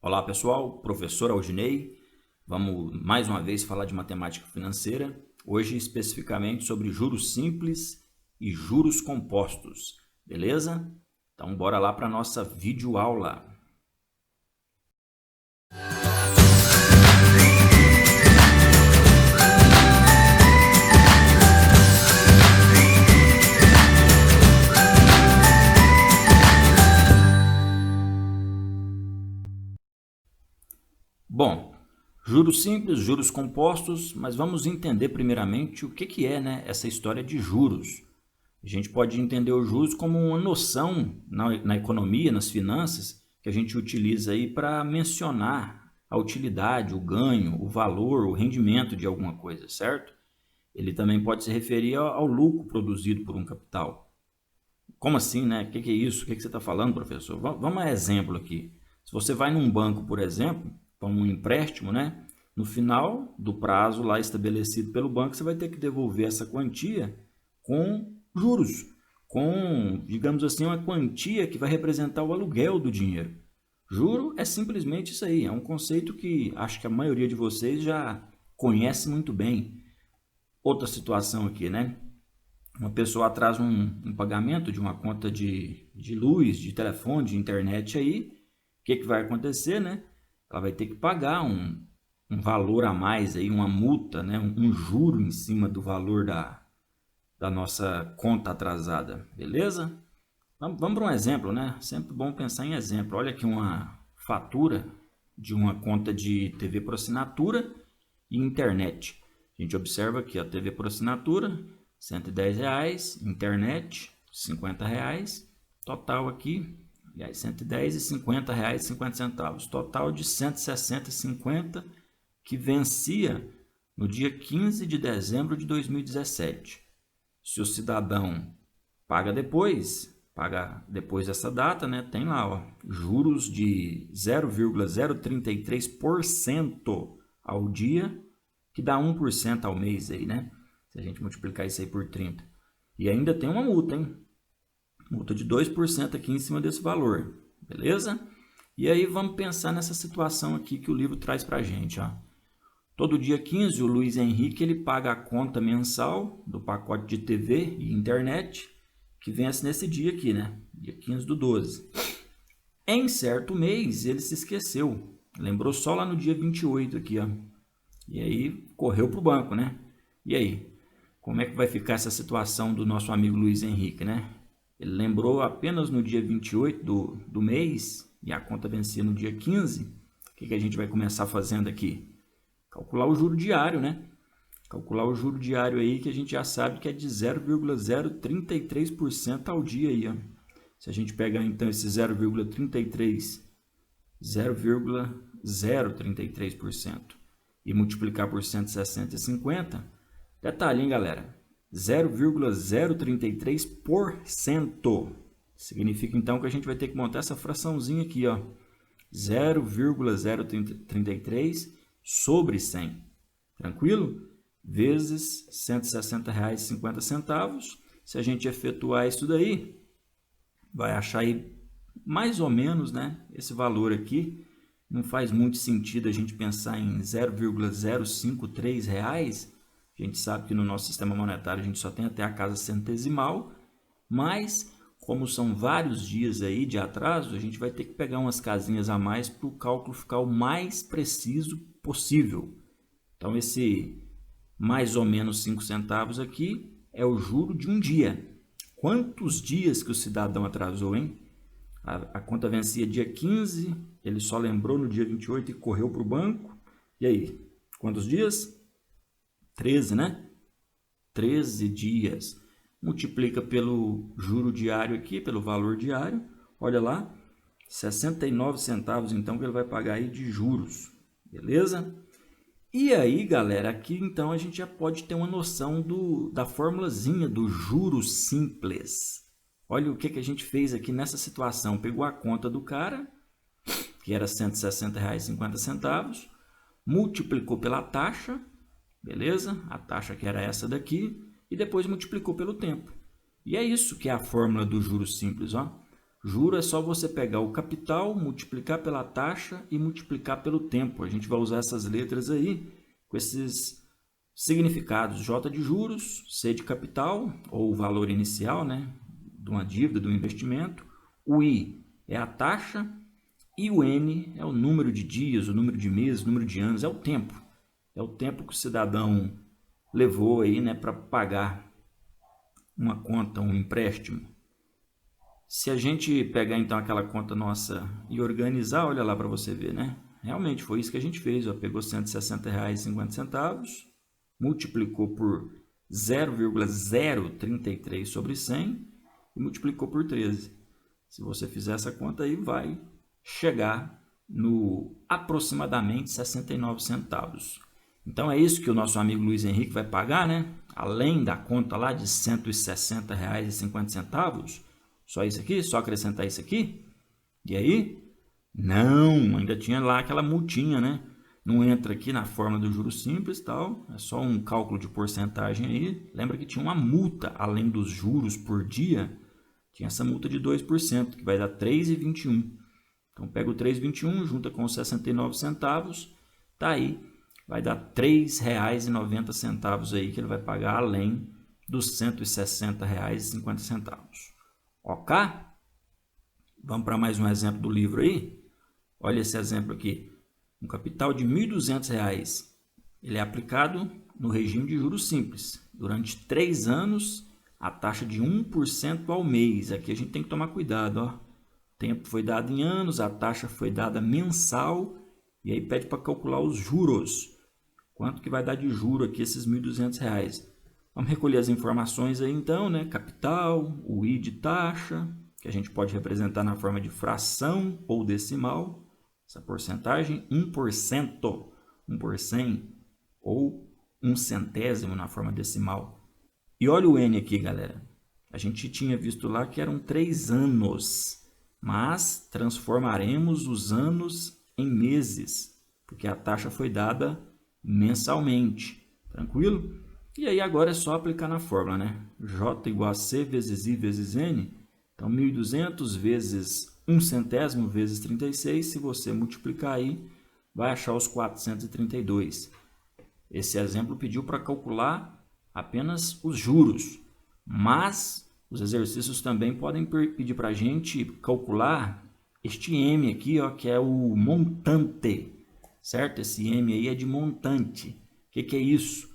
Olá pessoal, professor Aldinei. Vamos mais uma vez falar de matemática financeira, hoje especificamente sobre juros simples e juros compostos, beleza? Então bora lá para a nossa videoaula. Bom, juros simples, juros compostos, mas vamos entender primeiramente o que é, essa história de juros. A gente pode entender os juros como uma noção na economia, nas finanças, que a gente utiliza aí para mencionar a utilidade, o ganho, o valor, o rendimento de alguma coisa, certo? Ele também pode se referir ao lucro produzido por um capital. Como assim, né? O que é isso? O que você está falando, professor? Vamos a exemplo aqui. Se você vai num banco, por exemplo, para um empréstimo, né? No final do prazo lá estabelecido pelo banco, você vai ter que devolver essa quantia com juros, com, digamos assim, uma quantia que vai representar o aluguel do dinheiro. Juro é simplesmente isso aí, é um conceito que acho que a maioria de vocês já conhece muito bem. Outra situação aqui, né? Uma pessoa atrasa um pagamento de uma conta de luz, de telefone, de internet aí, o que vai acontecer, né? Ela vai ter que pagar um valor a mais, aí, uma multa, né? Um juro em cima do valor da nossa conta atrasada, beleza? Vamos para um exemplo, né? Sempre bom pensar em exemplo. Olha aqui uma fatura de uma conta de TV por assinatura e internet. A gente observa aqui a TV por assinatura, R$110, internet, R$50, total aqui, aliás, R$110 e R$50,50, total de R$160,50, que vencia no dia 15 de dezembro de 2017. Se o cidadão paga depois dessa data, né, tem lá, ó, juros de 0,033% ao dia, que dá 1% ao mês aí, né? Se a gente multiplicar isso aí por 30. E ainda tem uma multa, hein? Multa de 2% aqui em cima desse valor, beleza? E aí vamos pensar nessa situação aqui que o livro traz pra gente, ó. Todo dia 15 o Luiz Henrique ele paga a conta mensal do pacote de TV e internet que vence nesse dia aqui, né? Dia 15/12. Em certo mês ele se esqueceu, lembrou só lá no dia 28 aqui, ó. E aí correu pro banco, né? E aí, como é que vai ficar essa situação do nosso amigo Luiz Henrique, né? Ele lembrou apenas no dia 28 do mês e a conta vencia no dia 15. O que a gente vai começar fazendo aqui? Calcular o juro diário, né? Calcular o juro diário aí que a gente já sabe que é de 0,033% ao dia aí, ó. Se a gente pegar então esse 0,033% e multiplicar por 160,50, detalhe, hein, galera? 0,033%. Significa então que a gente vai ter que montar essa fraçãozinha aqui, ó. 0,033 sobre 100. Tranquilo? Vezes R$160,50. Se a gente efetuar isso daí, vai achar aí mais ou menos, né, esse valor aqui. Não faz muito sentido a gente pensar em R$0,053. A gente sabe que no nosso sistema monetário a gente só tem até a casa centesimal, mas como são vários dias aí de atraso, a gente vai ter que pegar umas casinhas a mais para o cálculo ficar o mais preciso possível. Então esse mais ou menos 5 centavos aqui é o juro de um dia. Quantos dias que o cidadão atrasou, hein? A conta vencia dia 15, ele só lembrou no dia 28 e correu para o banco. E aí, quantos dias? 13, né? 13 dias. Multiplica pelo juro diário aqui, pelo valor diário. Olha lá, 69 centavos então que ele vai pagar aí de juros. Beleza? E aí, galera, aqui então a gente já pode ter uma noção da formulazinha do juros simples. Olha o que a gente fez aqui nessa situação. Pegou a conta do cara, que era R$160,50, multiplicou pela taxa, beleza? A taxa que era essa daqui, e depois multiplicou pelo tempo. E é isso que é a fórmula do juros simples, ó. Juro é só você pegar o capital, multiplicar pela taxa e multiplicar pelo tempo. A gente vai usar essas letras aí com esses significados. J de juros, C de capital, ou o valor inicial, né, de uma dívida, do investimento. O I é a taxa e o N é o número de dias, o número de meses, o número de anos, é o tempo. É o tempo que o cidadão levou aí, né, para pagar uma conta, um empréstimo. Se a gente pegar então aquela conta nossa e organizar, olha lá para você ver, né? Realmente foi isso que a gente fez, ó. Pegou R$ 160,50, multiplicou por 0,033 sobre 100 e multiplicou por 13. Se você fizer essa conta aí, vai chegar no aproximadamente 69 centavos. Então é isso que o nosso amigo Luiz Henrique vai pagar, né? Além da conta lá de R$ 160,50. Só isso aqui? Só acrescentar isso aqui? E aí? Não, ainda tinha lá aquela multinha, né? Não entra aqui na forma do juros simples e tal. É só um cálculo de porcentagem aí. Lembra que tinha uma multa, além dos juros por dia, tinha essa multa de 2%, que vai dar R$ 3,21. Então pega o 3,21, junta com os 69 centavos, tá aí. Vai dar R$ 3,90 aí que ele vai pagar, além dos R$ 160,50. Ok? Vamos para mais um exemplo do livro aí. Olha esse exemplo aqui. Um capital de R$ 1.200. Ele é aplicado no regime de juros simples. Durante 3 anos, a taxa de 1% ao mês. Aqui a gente tem que tomar cuidado, ó. O tempo foi dado em anos, a taxa foi dada mensal. E aí pede para calcular os juros. Quanto que vai dar de juro aqui esses R$ 1.200? Vamos recolher as informações aí então, né? Capital, o I de taxa, que a gente pode representar na forma de fração ou decimal. Essa porcentagem, 1%, 1 por 100, ou 1 centésimo na forma decimal. E olha o N aqui, galera. A gente tinha visto lá que eram 3 anos, mas transformaremos os anos em meses, porque a taxa foi dada mensalmente. Tranquilo? E aí agora é só aplicar na fórmula, né? J igual a C vezes I vezes N. Então, 1.200 vezes 1 centésimo vezes 36. Se você multiplicar aí, vai achar os 432. Esse exemplo pediu para calcular apenas os juros. Mas os exercícios também podem pedir para a gente calcular este M aqui, ó, que é o montante. Certo? Esse M aí é de montante. O que é isso?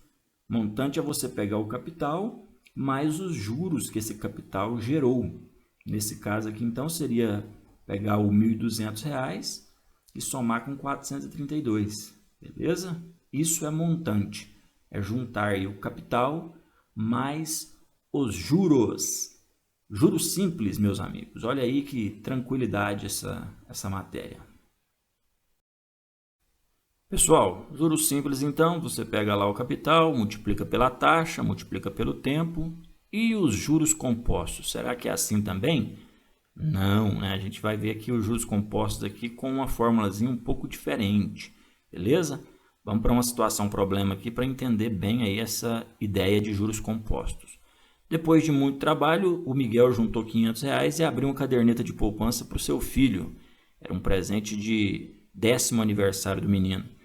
Montante é você pegar o capital mais os juros que esse capital gerou. Nesse caso aqui, então, seria pegar o R$ 1.200 e somar com 432. Beleza? Isso é montante. É juntar aí o capital mais os juros. Juros simples, meus amigos. Olha aí que tranquilidade essa matéria. Pessoal, juros simples então, você pega lá o capital, multiplica pela taxa, multiplica pelo tempo e os juros compostos. Será que é assim também? Não, né? A gente vai ver aqui os juros compostos aqui com uma formulazinha um pouco diferente, beleza? Vamos para uma situação problema aqui para entender bem aí essa ideia de juros compostos. Depois de muito trabalho, o Miguel juntou R$ 500 e abriu uma caderneta de poupança para o seu filho. Era um presente de 10º aniversário do menino.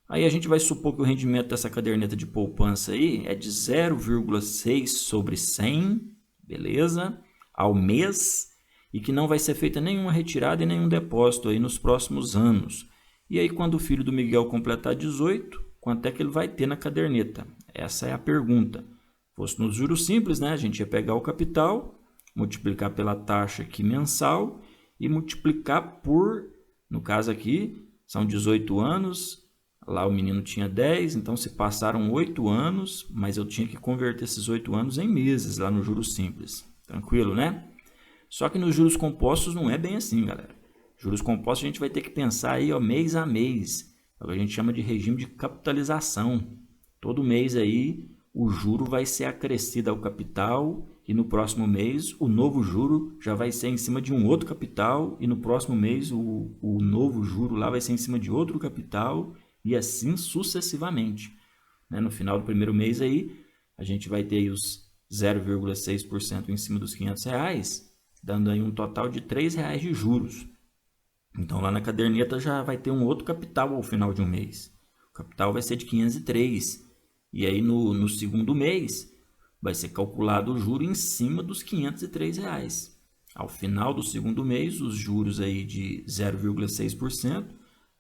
Aí a gente vai supor que o rendimento dessa caderneta de poupança aí é de 0,6 sobre 100, beleza? Ao mês, e que não vai ser feita nenhuma retirada e nenhum depósito aí nos próximos anos. E aí quando o filho do Miguel completar 18, quanto é que ele vai ter na caderneta? Essa é a pergunta. Se fosse nos juros simples, né? A gente ia pegar o capital, multiplicar pela taxa aqui mensal e multiplicar por, no caso aqui, são 18 anos. Lá o menino tinha 10, então se passaram 8 anos, mas eu tinha que converter esses 8 anos em meses lá no juros simples. Tranquilo, né? Só que nos juros compostos não é bem assim, galera. Juros compostos a gente vai ter que pensar aí, ó, mês a mês. É o que a gente chama de regime de capitalização. Todo mês aí o juro vai ser acrescido ao capital e no próximo mês o novo juro já vai ser em cima de um outro capital e no próximo mês o novo juro lá vai ser em cima de outro capital e assim sucessivamente. No final do primeiro mês aí, a gente vai ter aí os 0,6% em cima dos R$ 500 dando aí um total de R$3 de juros. Então lá na caderneta já vai ter um outro capital ao final de um mês. O capital vai ser de 503. E aí no segundo mês vai ser calculado o juro em cima dos R$503. Ao final do segundo mês, os juros aí de 0,6%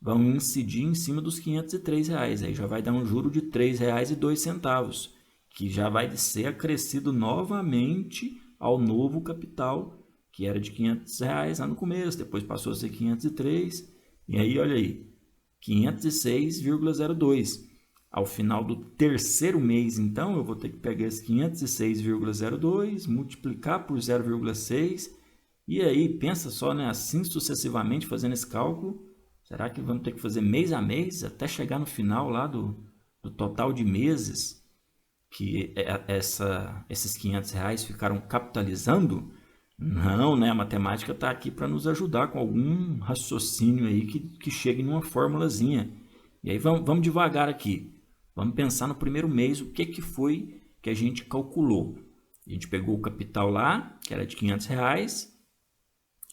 vão incidir em cima dos R$503. Aí já vai dar um juro de R$3,02, que já vai ser acrescido novamente ao novo capital, que era de R$500 lá no começo, depois passou a ser 503, e aí olha aí, 506,02. Ao final do terceiro mês, então, eu vou ter que pegar esse 506,02, multiplicar por 0,6, e aí, pensa só, né, assim sucessivamente fazendo esse cálculo. Será que vamos ter que fazer mês a mês até chegar no final lá do total de meses que esses R$500 ficaram capitalizando? Não, né? A matemática está aqui para nos ajudar com algum raciocínio aí que chegue numa formulazinha. E aí vamos devagar aqui. Vamos pensar no primeiro mês o que foi que a gente calculou. A gente pegou o capital lá, que era de R$500,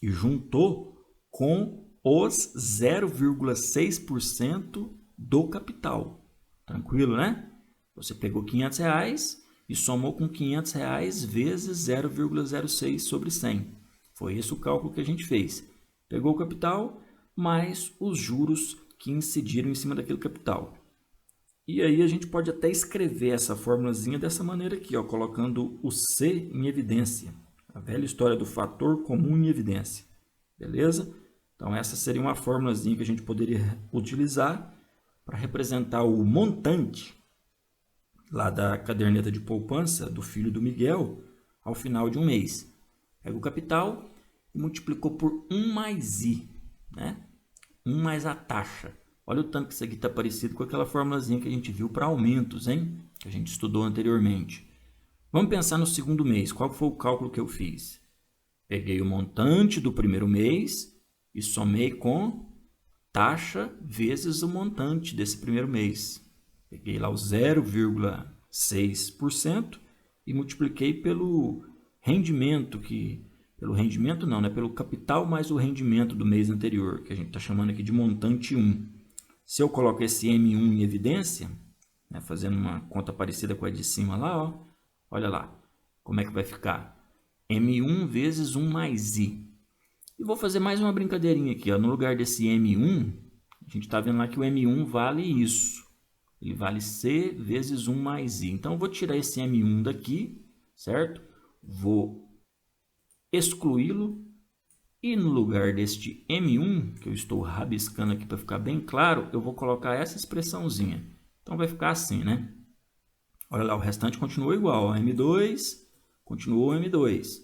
e juntou com os 0,6% do capital. Tranquilo, né? Você pegou R$500 e somou com R$500 vezes 0,06 sobre 100. Foi esse o cálculo que a gente fez. Pegou o capital mais os juros que incidiram em cima daquele capital. E aí a gente pode até escrever essa formulazinha dessa maneira aqui, ó, colocando o C em evidência. A velha história do fator comum em evidência. Beleza? Então essa seria uma formulazinha que a gente poderia utilizar para representar o montante lá da caderneta de poupança do filho do Miguel ao final de um mês. Pega o capital e multiplicou por 1 mais I, né? 1 mais a taxa. Olha o tanto que isso aqui está parecido com aquela formulazinha que a gente viu para aumentos, hein? Que a gente estudou anteriormente. Vamos pensar no segundo mês. Qual foi o cálculo que eu fiz? Peguei o montante do primeiro mês e somei com taxa vezes o montante desse primeiro mês. Peguei lá o 0,6% e multipliquei pelo rendimento, pelo rendimento não, né? Pelo capital mais o rendimento do mês anterior, que a gente está chamando aqui de montante 1. Se eu coloco esse M1 em evidência, né, fazendo uma conta parecida com a de cima lá, ó, olha lá, como é que vai ficar? M1 vezes 1 mais I. E vou fazer mais uma brincadeirinha aqui, ó. No lugar desse M1, a gente está vendo lá que o M1 vale isso. Ele vale C vezes 1 mais I. Então, eu vou tirar esse M1 daqui, certo? Vou excluí-lo. E no lugar deste M1, que eu estou rabiscando aqui para ficar bem claro, eu vou colocar essa expressãozinha. Então, vai ficar assim, né? Olha lá, o restante continua igual. Ó. M2, continuou M2.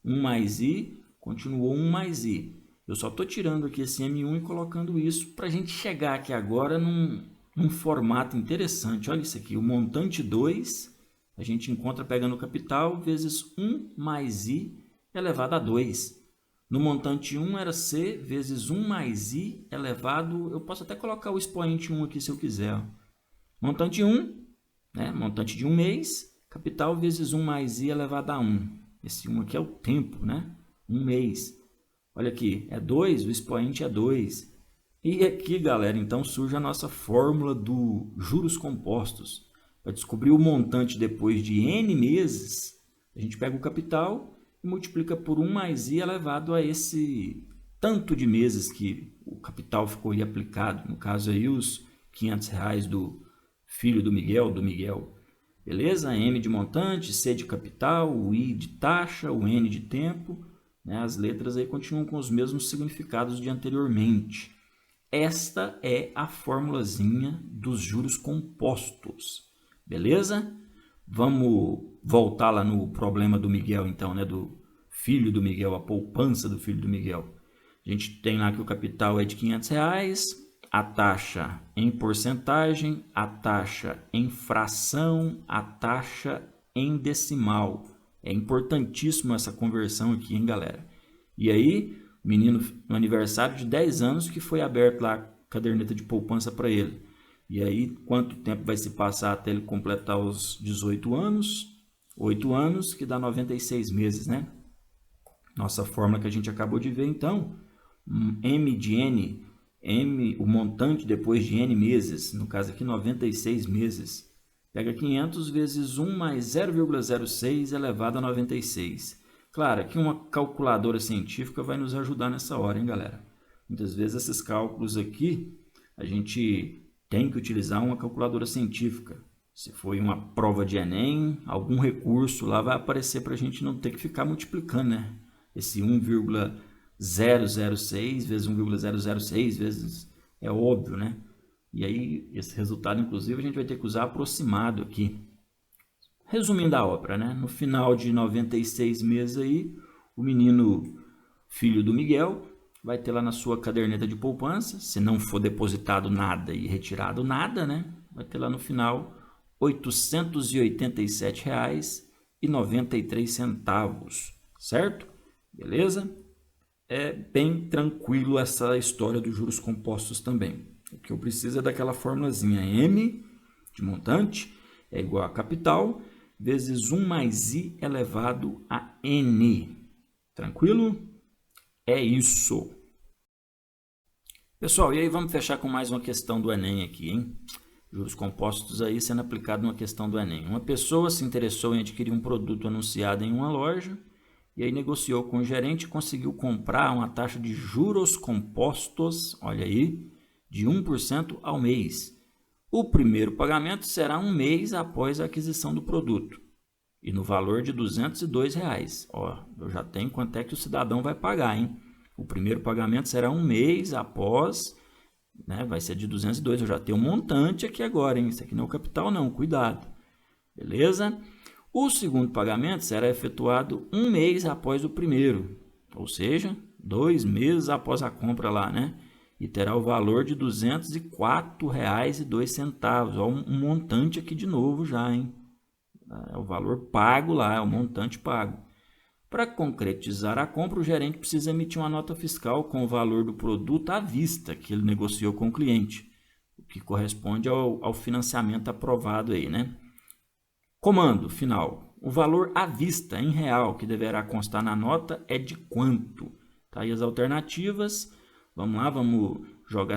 1 mais I, continuou 1 mais I. Eu só estou tirando aqui esse M1 e colocando isso para a gente chegar aqui agora num formato interessante. Olha isso aqui, o montante 2, a gente encontra pegando o capital vezes 1 mais I elevado a 2. No montante 1 era C vezes 1 mais I elevado... Eu posso até colocar o expoente 1 aqui se eu quiser. Ó. Montante 1, né? Montante de um mês, capital vezes 1 mais I elevado a 1. Esse 1 aqui é o tempo, né? Um mês. Olha aqui, é 2, o expoente é 2. E aqui, galera, então surge a nossa fórmula do juros compostos. Para descobrir o montante depois de N meses, a gente pega o capital e multiplica por 1 mais I elevado a esse tanto de meses que o capital ficou aí aplicado. No caso aí, os R$500 do filho do Miguel, Beleza? M de montante, C de capital, o I de taxa, o N de tempo. Né? As letras aí continuam com os mesmos significados de anteriormente. Esta é a formulazinha dos juros compostos. Beleza? Vamos voltar lá no problema do Miguel, então, né? Do filho do Miguel, a poupança do filho do Miguel. A gente tem lá que o capital é de R$500, a taxa em porcentagem, a taxa em fração, a taxa em decimal. É importantíssimo essa conversão aqui, hein, galera? E aí, o menino no aniversário de 10 anos que foi aberto lá a caderneta de poupança para ele. E aí, quanto tempo vai se passar até ele completar os 18 anos? 8 anos, que dá 96 meses, né? Nossa fórmula que a gente acabou de ver, então, M de N, M, o montante depois de N meses, no caso aqui 96 meses, pega 500 vezes 1 mais 0,06 elevado a 96. Claro, aqui uma calculadora científica vai nos ajudar nessa hora, hein, galera? Muitas vezes esses cálculos aqui, a gente tem que utilizar uma calculadora científica. Se foi uma prova de Enem, algum recurso lá vai aparecer para a gente não ter que ficar multiplicando, né? Esse 1,006 vezes 1,006 vezes é óbvio, né? E aí, esse resultado, inclusive, a gente vai ter que usar aproximado aqui. Resumindo a obra, né? No final de 96 meses aí, o menino, filho do Miguel, vai ter lá na sua caderneta de poupança, se não for depositado nada e retirado nada, né? Vai ter lá no final R$ 887,93, certo? Beleza? É bem tranquilo essa história dos juros compostos também. O que eu preciso é daquela formulazinha M de montante é igual a capital vezes 1 mais I elevado a N. Tranquilo? É isso. Pessoal, e aí vamos fechar com mais uma questão do Enem aqui, hein? Juros compostos aí sendo aplicado numa questão do Enem. Uma pessoa se interessou em adquirir um produto anunciado em uma loja e aí negociou com o gerente e conseguiu comprar uma taxa de juros compostos, olha aí, de 1% ao mês. O primeiro pagamento será um mês após a aquisição do produto e no valor de R$ 202. Ó, eu já tenho quanto é que o cidadão vai pagar, hein? O primeiro pagamento será um mês após, né? Vai ser de 202. Eu já tenho um montante aqui agora, hein? Isso aqui não é o capital, não. Cuidado. Beleza? O segundo pagamento será efetuado um mês após o primeiro, ou seja, 2 meses após a compra lá, né? E terá o valor de R$ 204,02. Ó, um montante aqui de novo já, hein? É o valor pago lá, é o montante pago. Para concretizar a compra, o gerente precisa emitir uma nota fiscal com o valor do produto à vista que ele negociou com o cliente, o que corresponde ao financiamento aprovado aí, né? Comando final. O valor à vista em real que deverá constar na nota é de quanto? Tá aí as alternativas. Vamos lá, vamos jogar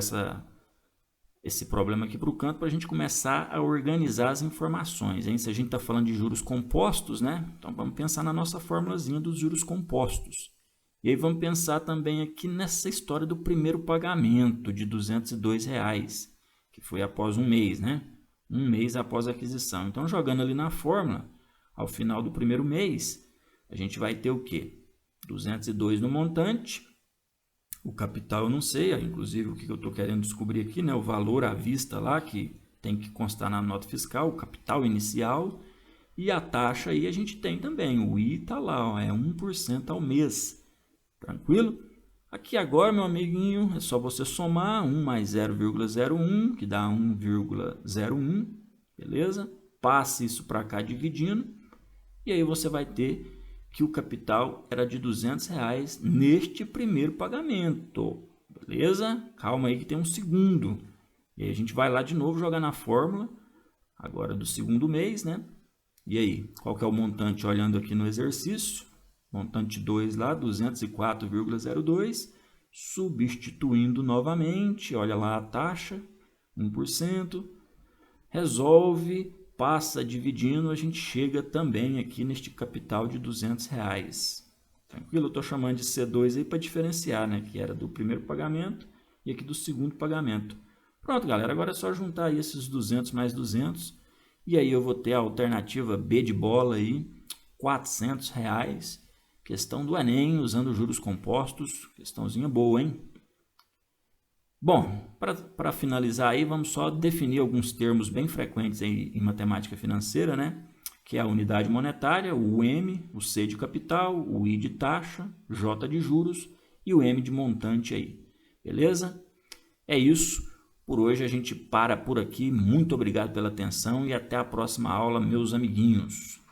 esse problema aqui para o canto para a gente começar a organizar as informações, hein? Se a gente está falando de juros compostos, né? Então vamos pensar na nossa formulazinha dos juros compostos. E aí vamos pensar também aqui nessa história do primeiro pagamento de R$ 202, que foi após um mês, né? Um mês após a aquisição. Então, jogando ali na fórmula, ao final do primeiro mês, a gente vai ter o quê? 202 no montante. O capital eu não sei, inclusive o que eu estou querendo descobrir aqui, né? O valor à vista lá, que tem que constar na nota fiscal, o capital inicial. E a taxa aí a gente tem também, o I está lá, ó, é 1% ao mês. Tranquilo? Aqui agora, meu amiguinho, é só você somar 1 mais 0,01, que dá 1,01, beleza? Passe isso para cá dividindo, e aí você vai ter que o capital era de R$ 200 neste primeiro pagamento, beleza? Calma aí que tem um segundo. E aí a gente vai lá de novo jogar na fórmula, agora do segundo mês, né? E aí, qual que é o montante olhando aqui no exercício? Montante 2 lá, 204,02, substituindo novamente, olha lá a taxa, 1%, resolve, passa dividindo, a gente chega também aqui neste capital de R$ 200. Tranquilo? Eu estou chamando de C2 aí para diferenciar, né? Que era do primeiro pagamento e aqui do segundo pagamento. Pronto, galera, agora é só juntar aí esses 200 mais 200 e aí eu vou ter a alternativa B de bola aí, R$ 400. Questão do Enem, usando juros compostos. Questãozinha boa, hein? Bom, para finalizar aí, vamos só definir alguns termos bem frequentes aí em matemática financeira, né? Que é a unidade monetária, o M, o C de capital, o I de taxa, J de juros e o M de montante aí. Beleza? É isso. Por hoje a gente para por aqui. Muito obrigado pela atenção e até a próxima aula, meus amiguinhos.